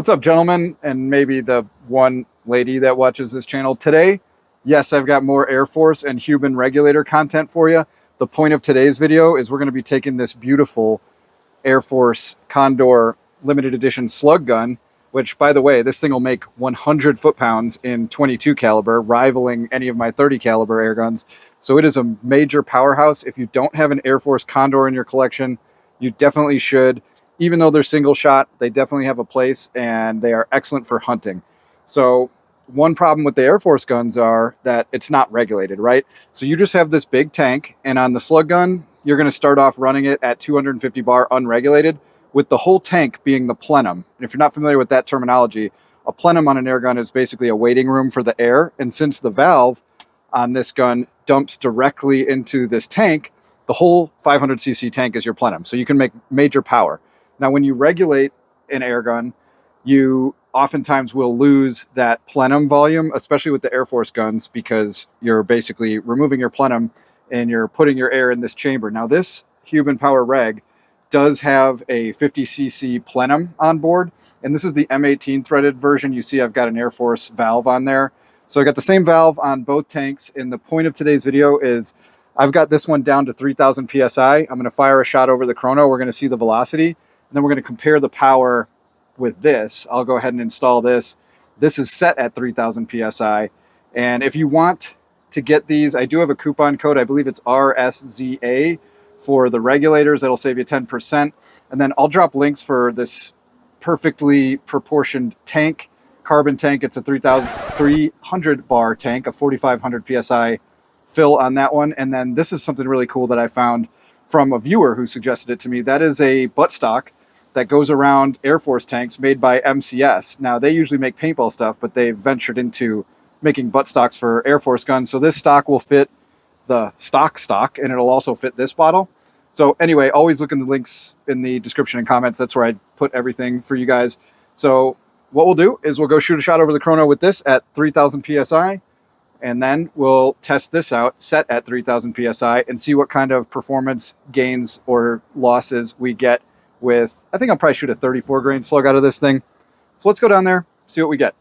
What's up, gentlemen, and maybe the one lady that watches this channel today? Yes, I've got more Airforce and Huben Regulator content for you. The point of today's video is we're going to be taking this beautiful Airforce Condor limited edition slug gun, which, by the way, this thing will make 100 foot-pounds in 22 caliber, rivaling any of my 30 caliber air guns. So it is a major powerhouse. If you don't have an Airforce Condor in your collection, you definitely should. Even though they're single shot, they definitely have a place, and they are excellent for hunting. So one problem with the Airforce guns are that it's not regulated, right? So you just have this big tank, and on the slug gun, you're going to start off running it at 250 bar unregulated, with the whole tank being the plenum. And if you're not familiar with that terminology, a plenum on an air gun is basically a waiting room for the air. And since the valve on this gun dumps directly into this tank, the whole 500cc tank is your plenum. So you can make major power. Now, when you regulate an air gun, you oftentimes will lose that plenum volume, especially with the Airforce guns, because you're basically removing your plenum and you're putting your air in this chamber. Now, this Huben Power Reg does have a 50cc plenum on board, and this is the M18 threaded version. You see I've got an Airforce valve on there. So I got the same valve on both tanks, and the point of today's video is I've got this one down to 3,000 PSI. I'm going to fire a shot over the Chrono. We're going to see the velocity. And then we're going to compare the power with this. I'll go ahead and install this. This is set at 3,000 PSI. And if you want to get these, I do have a coupon code. I believe it's RSZA for the regulators. That'll save you 10%. And then I'll drop links for this perfectly proportioned tank, carbon tank. It's a 300 bar tank, a 4,500 PSI fill on that one. And then this is something really cool that I found from a viewer who suggested it to me. That is a buttstock that goes around Airforce tanks made by MCS. Now, they usually make paintball stuff, but they've ventured into making buttstocks for Airforce guns. So this stock will fit the stock, and it'll also fit this bottle. So anyway, always look in the links in the description and comments. That's where I put everything for you guys. So what we'll do is we'll go shoot a shot over the Chrono with this at 3,000 PSI, and then we'll test this out set at 3,000 PSI and see what kind of performance gains or losses we get with, I think I'll probably shoot a 34 grain slug out of this thing. So let's go down there, see what we get.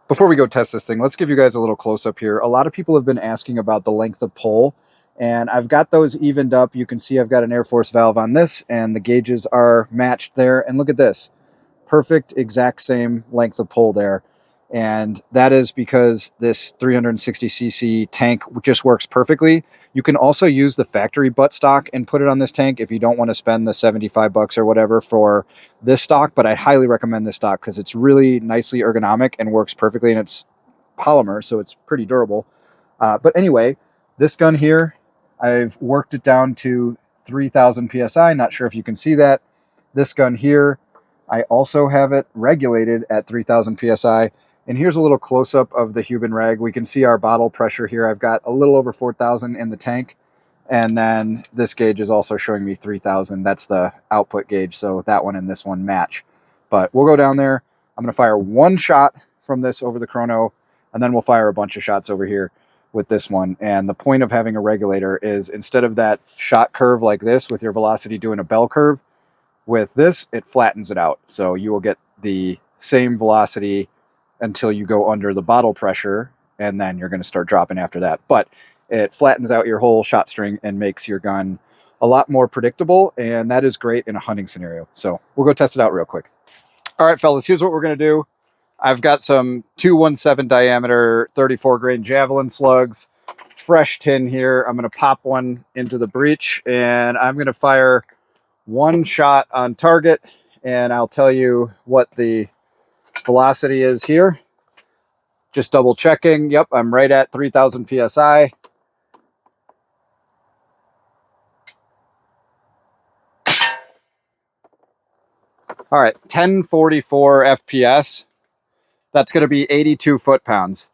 Before we go test this thing, let's give you guys a little close up here. A lot of people have been asking about the length of pull, and I've got those evened up. You can see I've got an Airforce valve on this, and the gauges are matched there. And look at this, perfect, exact same length of pull there. And that is because this 360cc tank just works perfectly. You can also use the factory buttstock and put it on this tank if you don't want to spend the 75 bucks or whatever for this stock, but I highly recommend this stock because it's really nicely ergonomic and works perfectly, and it's polymer, so it's pretty durable. But anyway, this gun here, I've worked it down to 3,000 PSI. Not sure if you can see that. This gun here, I also have it regulated at 3,000 PSI. And here's a little close-up of the Huben Reg. We can see our bottle pressure here. I've got a little over 4,000 in the tank. And then this gauge is also showing me 3,000. That's the output gauge, so that one and this one match. But we'll go down there. I'm going to fire one shot from this over the Chrono, and then we'll fire a bunch of shots over here with this one. And the point of having a regulator is instead of that shot curve like this with your velocity doing a bell curve, with this, it flattens it out. So you will get the same velocity until you go under the bottle pressure, and then you're going to start dropping after that. But it flattens out your whole shot string and makes your gun a lot more predictable, and that is great in a hunting scenario. So we'll go test it out real quick. All right, fellas, here's what we're going to do. I've got some 217 diameter 34 grain Javelin slugs, fresh tin here. I'm going to pop one into the breech, and I'm going to fire one shot on target, and I'll tell you what the velocity is here. Just double checking. Yep, I'm right at 3,000 PSI. All right, 1044 FPS. That's going to be 82 foot-pounds.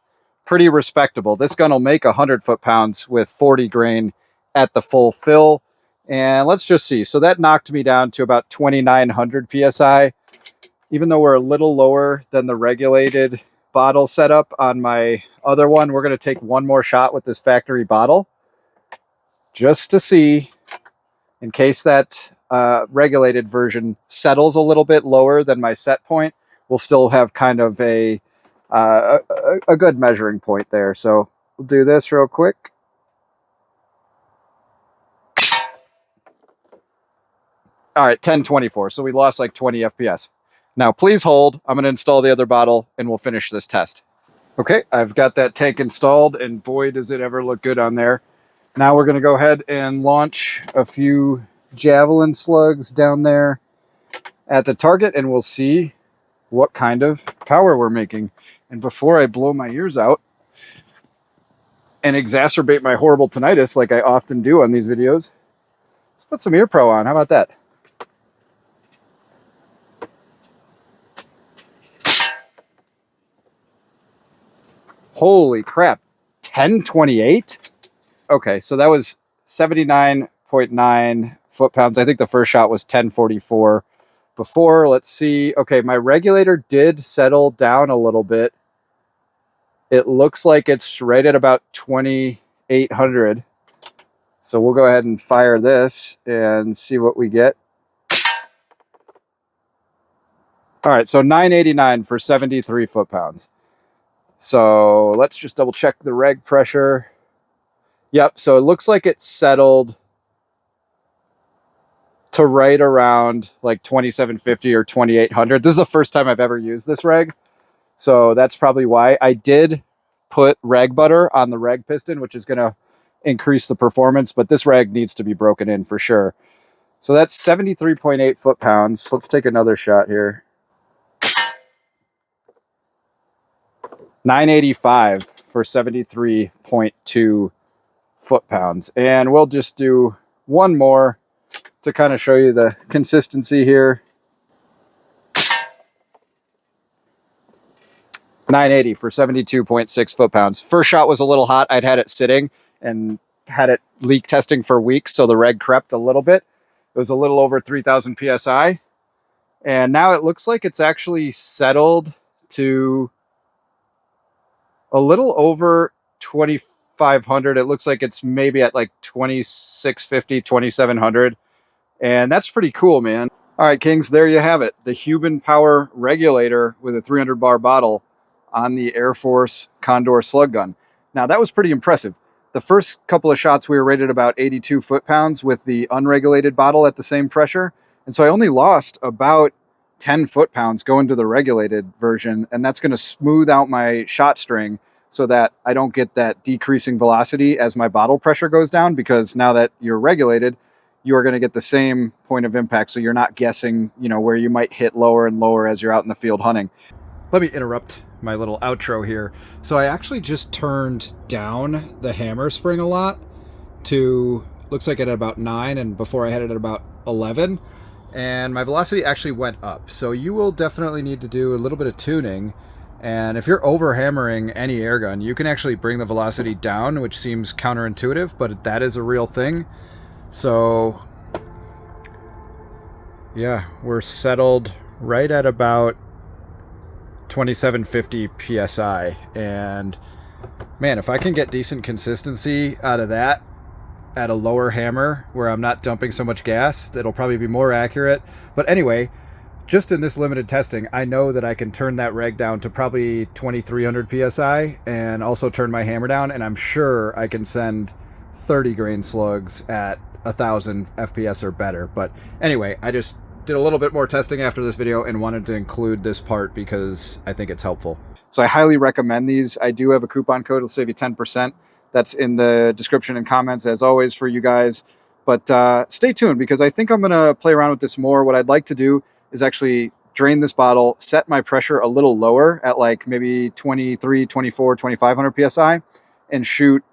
Pretty respectable. This gun will make 100 foot-pounds with 40 grain at the full fill. And let's just see. So that knocked me down to about 2,900 PSI. Even though we're a little lower than the regulated bottle setup on my other one, we're going to take one more shot with this factory bottle just to see, in case that regulated version settles a little bit lower than my set point. we'll still have kind of a good measuring point there. So we'll do this real quick. All right, 1024. So we lost like 20 FPS. Now please hold. I'm going to install the other bottle and we'll finish this test. Okay, I've got that tank installed, and boy, does it ever look good on there. Now we're going to go ahead and launch a few javelin slugs down there at the target, and we'll see what kind of power we're making. And before I blow my ears out and exacerbate my horrible tinnitus like I often do on these videos, let's put some ear pro on. How about that? Holy crap, 1028? Okay, so that was 79.9 foot-pounds. I think the first shot was 1044 before. Let's see. Okay, my regulator did settle down a little bit. It looks like it's right at about 2800. So we'll go ahead and fire this and see what we get. All right, so 989 for 73 foot-pounds. So let's just double check the reg pressure. Yep, so it looks like it settled to right around like 2750 or 2800. This is the first time I've ever used this reg, so that's probably why. I did put reg butter on the reg piston, which is going to increase the performance, but this reg needs to be broken in for sure. So that's 73.8 foot-pounds. Let's take another shot here. 985 for 73.2 foot-pounds. And we'll just do one more to kind of show you the consistency here. 980 for 72.6 foot-pounds. First shot was a little hot. I'd had it sitting and had it leak testing for weeks, so the reg crept a little bit. It was a little over 3,000 PSI. And now it looks like it's actually settled to a little over 2,500. It looks like it's maybe at like 2,650, 2,700. And that's pretty cool, man. All right, Kings, there you have it. The Huben Power Regulator with a 300 bar bottle on the Airforce Condor slug gun. Now, that was pretty impressive. The first couple of shots, we were rated about 82 foot-pounds with the unregulated bottle at the same pressure. And so I only lost about 10 foot-pounds going to the regulated version, and that's going to smooth out my shot string so that I don't get that decreasing velocity as my bottle pressure goes down, because now that you're regulated, you are going to get the same point of impact, so you're not guessing, you know, where you might hit lower and lower as you're out in the field hunting. Let me interrupt my little outro here. So I actually just turned down the hammer spring a lot to, looks like it at about 9, and before I had it at about 11, and my velocity actually went up. So you will definitely need to do a little bit of tuning, and if you're over hammering any air gun, you can actually bring the velocity down, which seems counterintuitive, but that is a real thing. So yeah, we're settled right at about 2750 PSI. And man, if I can get decent consistency out of that at a lower hammer where I'm not dumping so much gas, that'll probably be more accurate. But anyway, just in this limited testing, I know that I can turn that reg down to probably 2300 PSI and also turn my hammer down, and I'm sure I can send 30 grain slugs at 1,000 FPS or better. But anyway, I just did a little bit more testing after this video and wanted to include this part because I think it's helpful. So I highly recommend these. I do have a coupon code. It'll save you 10%. That's in the description and comments as always for you guys. But stay tuned, because I think I'm going to play around with this more. What I'd like to do is actually drain this bottle, set my pressure a little lower at like maybe 23, 24, 2,500 PSI, and shoot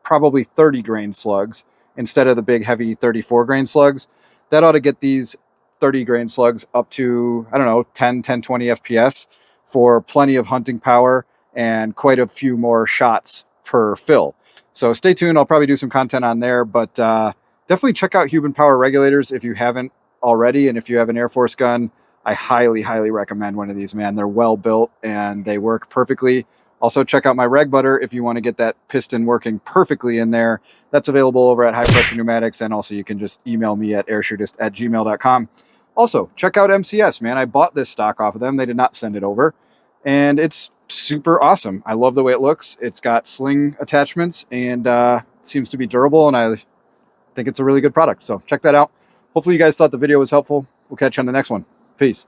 probably 30 grain slugs instead of the big heavy 34 grain slugs. That ought to get these 30 grain slugs up to, I don't know, 10, 20 FPS for plenty of hunting power and quite a few more shots per fill. So stay tuned. I'll probably do some content on there, but definitely check out Huben Power Regulators if you haven't already. And if you have an Airforce gun, I highly, highly recommend one of these, man. They're well built and they work perfectly. Also, check out my reg butter if you want to get that piston working perfectly in there. That's available over at High Pressure Pneumatics, and also you can just email me at airshootist@gmail.com. Also, check out MCS, man. I bought this stock off of them. They did not send it over. And it's super awesome. I love the way it looks. It's got sling attachments and seems to be durable, and I think it's a really good product. So check that out. Hopefully you guys thought the video was helpful. We'll catch you on the next one. Peace.